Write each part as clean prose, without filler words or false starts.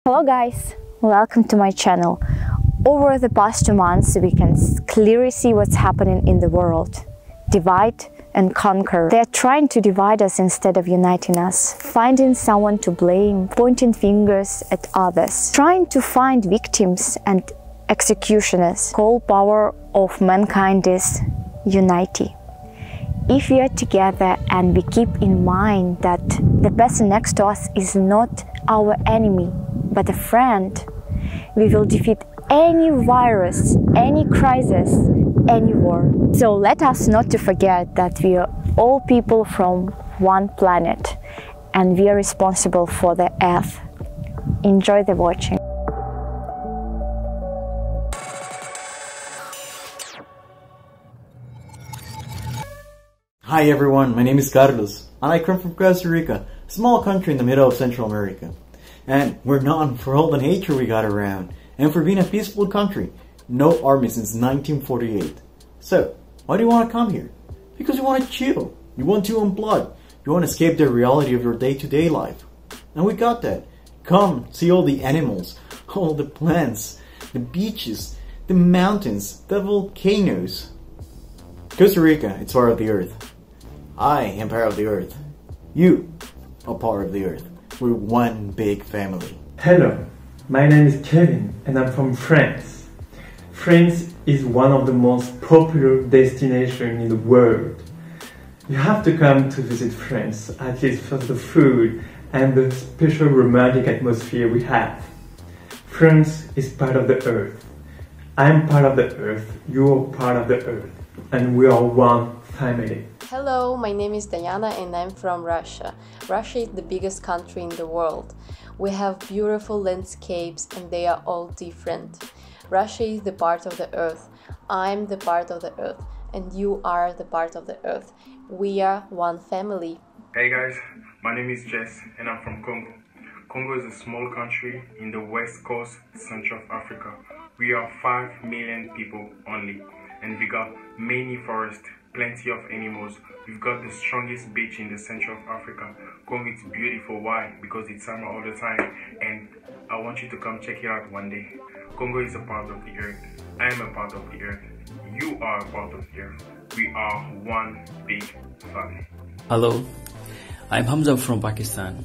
Hello guys, welcome to my channel. Over the past 2 months we can clearly see what's happening in the world. Divide and conquer. They're trying to divide us instead of uniting us, finding someone to blame, pointing fingers at others, trying to find victims and executioners. Whole power of mankind is unity. If we are together and we keep in mind that the person next to us is not our enemy, but a friend, we will defeat any virus, any crisis, any war. So let us not to forget that we are all people from one planet and we are responsible for the Earth. Enjoy the watching. Hi everyone, my name is Carlos, and I come from Costa Rica, a small country in the middle of Central America. And we're known for all the nature we got around, and for being a peaceful country. No army since 1948. So, why do you want to come here? Because you want to chill, you want to unplug, you want to escape the reality of your day-to-day life. And we got that. Come, see all the animals, all the plants, the beaches, the mountains, the volcanoes. Costa Rica, it's part of the earth. I am part of the earth. You are part of the earth. We're one big family. Hello, my name is Kevin and I'm from France. France is one of the most popular destinations in the world. You have to come to visit France, at least for the food and the special romantic atmosphere we have. France is part of the earth. I'm part of the earth, you're part of the earth, and we are one family. Hello, my name is Diana and I'm from Russia. Russia is the biggest country in the world. We have beautiful landscapes and they are all different. Russia is the part of the earth. I'm the part of the earth and you are the part of the earth. We are one family. Hey guys, my name is Jess and I'm from Congo. Congo is a small country in the west coast Central Africa. We are 5 million people only and we got many forests. Plenty of animals. We've got the strongest beach in the center of Africa. Congo is beautiful. Why? Because it's summer all the time and I want you to come check it out one day. Congo is a part of the earth. I am a part of the earth. You are a part of the earth. We are one big family. Hello, I'm Hamza from Pakistan.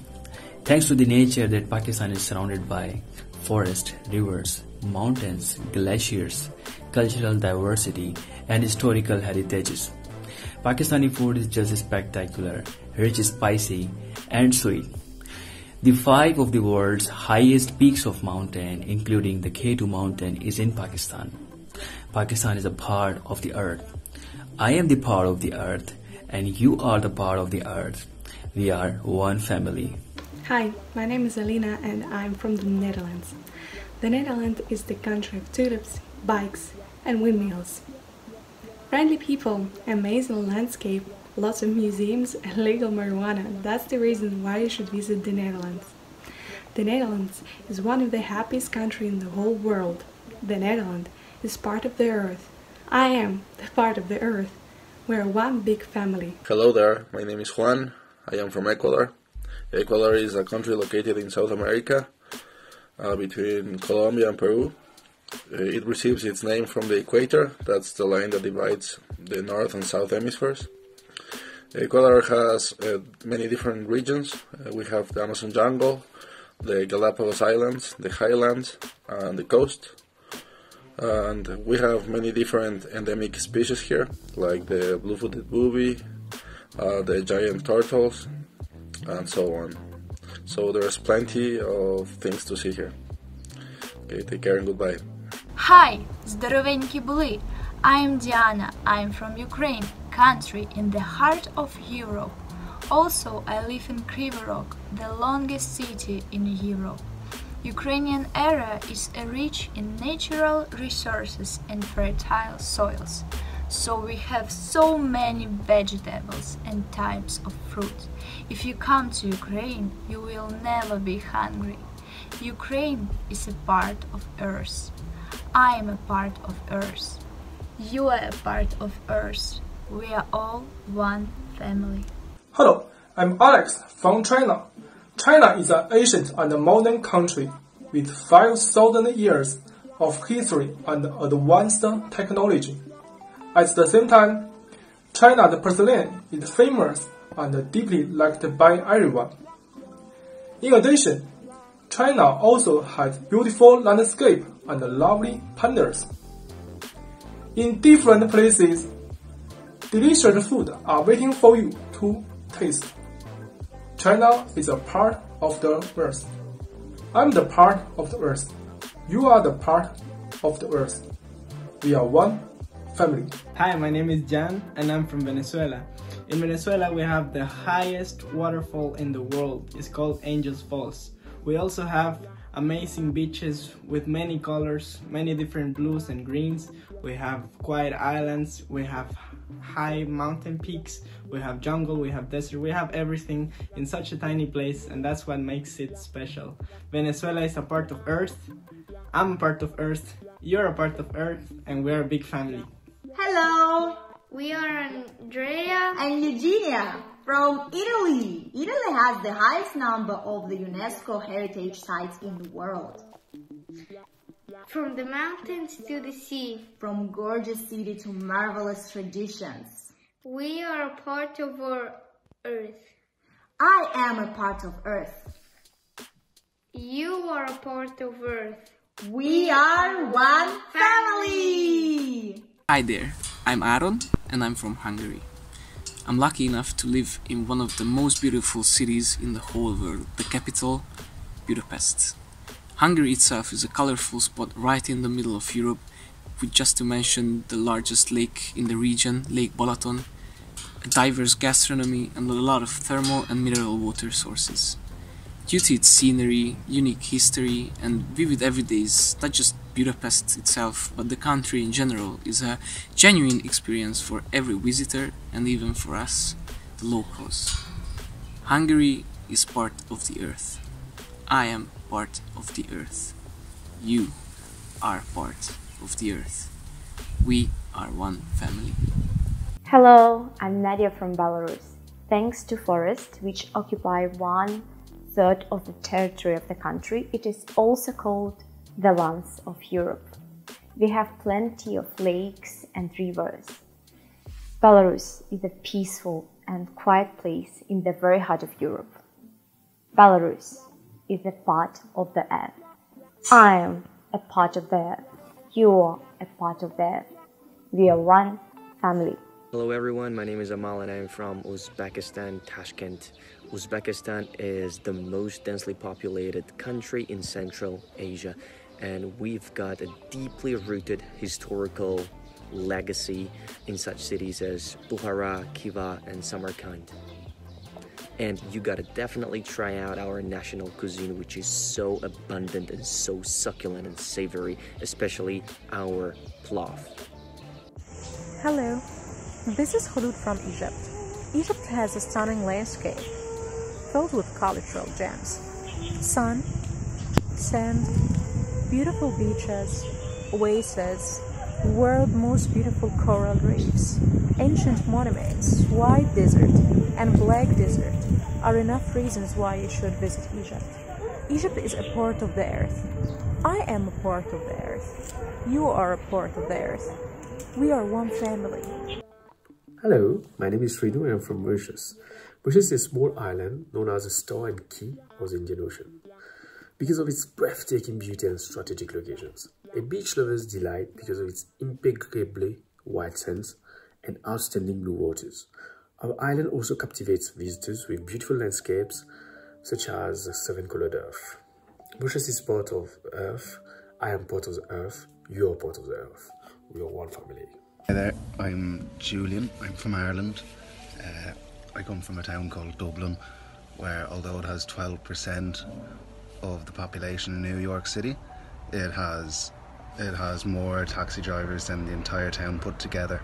Thanks to the nature that Pakistan is surrounded by forests, rivers, mountains, glaciers, cultural diversity and historical heritages. Pakistani food is just spectacular, rich, spicy and sweet. The 5 of the world's highest peaks of mountain, including the K2 mountain, is in Pakistan. Pakistan is a part of the earth. I am the part of the earth and you are the part of the earth. We are one family. Hi, my name is Alina and I'm from the Netherlands. The Netherlands is the country of tulips, bikes and windmills. Friendly people, amazing landscape, lots of museums and legal marijuana. That's the reason why you should visit the Netherlands. The Netherlands is one of the happiest countries in the whole world. The Netherlands is part of the earth. I am the part of the earth. We're one big family. Hello there, my name is Juan. I am from Ecuador. Ecuador is a country located in South America, between Colombia and Peru. It receives its name from the equator. That's the line that divides the north and south hemispheres. Ecuador has many different regions. We have the Amazon jungle, the Galapagos Islands, the highlands, and the coast. And we have many different endemic species here, like the blue-footed booby, the giant turtles, and so on. So there's plenty of things to see here. Okay, take care and goodbye. Hi, здоровенькі були. I am Diana. I am from Ukraine, country in the heart of Europe. Also, I live in Kryvyi Rog, the longest city in Europe. Ukrainian area is rich in natural resources and fertile soils. So we have so many vegetables and types of fruit. If you come to Ukraine, you will never be hungry. Ukraine is a part of Earth. I am a part of Earth. You are a part of Earth. We are all one family. Hello, I'm Alex from China. China is an ancient and modern country. with 5,000 years of history and advanced technology. At the same time, China's porcelain is famous and deeply liked by everyone. In addition, China also has beautiful landscape and lovely pandas. In different places, delicious food are waiting for you to taste. China is a part of the earth. I'm the part of the earth. You are the part of the earth. We are one family. Hi, my name is Jan and I'm from Venezuela. In Venezuela we have the highest waterfall in the world. It's called Angels Falls. We also have amazing beaches with many colors, many different blues and greens. We have quiet islands, we have high mountain peaks, we have jungle, we have desert, we have everything in such a tiny place, and that's what makes it special. Venezuela is a part of Earth, I'm a part of Earth, you're a part of Earth, and we're a big family. Hello! We are Andrea and Eugenia from Italy. Italy has the highest number of the UNESCO heritage sites in the world. From the mountains to the sea. From gorgeous city to marvelous traditions. We are a part of our Earth. I am a part of Earth. You are a part of Earth. We are one family! Hi there, I'm Aaron and I'm from Hungary. I'm lucky enough to live in one of the most beautiful cities in the whole world, the capital, Budapest. Hungary itself is a colorful spot right in the middle of Europe, with, just to mention, the largest lake in the region, Lake Balaton, a diverse gastronomy and a lot of thermal and mineral water sources. Due to its scenery, unique history and vivid everydays, not just Budapest itself, but the country in general is a genuine experience for every visitor and even for us, the locals. Hungary is part of the earth. I am part of the earth. You are part of the earth. We are one family. Hello, I'm Nadia from Belarus. Thanks to forests, which occupy 1/3 of the territory of the country, it is also called the lungs of Europe. We have plenty of lakes and rivers. Belarus is a peaceful and quiet place in the very heart of Europe. Belarus is a part of the earth. I am a part of the earth. You are a part of the earth. We are one family. Hello everyone, my name is Amal and I'm from Uzbekistan, Tashkent. Uzbekistan is the most densely populated country in Central Asia, and we've got a deeply rooted historical legacy in such cities as Bukhara, Khiva and Samarkand. And you gotta definitely try out our national cuisine, which is so abundant and so succulent and savory, especially our plov. Hello, this is Khulud from Egypt. Egypt has a stunning landscape filled with cultural gems. Sun, sand, beautiful beaches, oases, world's most beautiful coral reefs, ancient monuments, white desert and black desert are enough reasons why you should visit Egypt. Egypt is a part of the earth. I am a part of the earth. You are a part of the earth. We are one family. Hello, my name is Srinu and I'm from Mauritius. Mauritius is a small island known as a star and key of the Indian Ocean because of its breathtaking beauty and strategic locations. A beach lover's delight because of its impeccably white sands and outstanding blue waters. Our island also captivates visitors with beautiful landscapes such as the seven-colored earth. Mauritius is part of Earth. I am part of the earth. You are part of the earth. We are one family. Hi there, I'm Julian. I'm from Ireland. I come from a town called Dublin, where although it has 12% of the population in New York City, it has more taxi drivers than the entire town put together.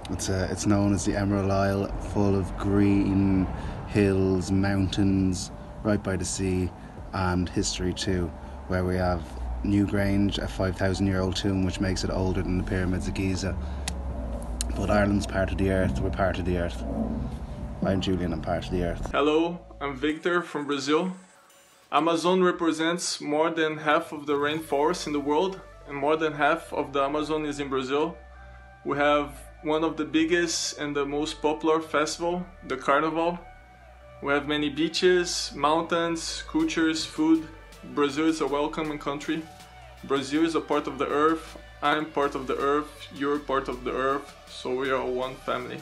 It's known as the Emerald Isle, full of green hills, mountains, right by the sea, and history too, where we have Newgrange, a 5,000-year-old tomb which makes it older than the pyramids of Giza. But Ireland's part of the earth, we're part of the earth. I'm Julian, I'm part of the earth. Hello, I'm Victor from Brazil. Amazon represents more than half of the rainforest in the world, and more than half of the Amazon is in Brazil. We have one of the biggest and the most popular festival, the Carnival. We have many beaches, mountains, cultures, food. Brazil is a welcoming country. Brazil is a part of the earth. I'm part of the earth. You're part of the earth. So we are one family.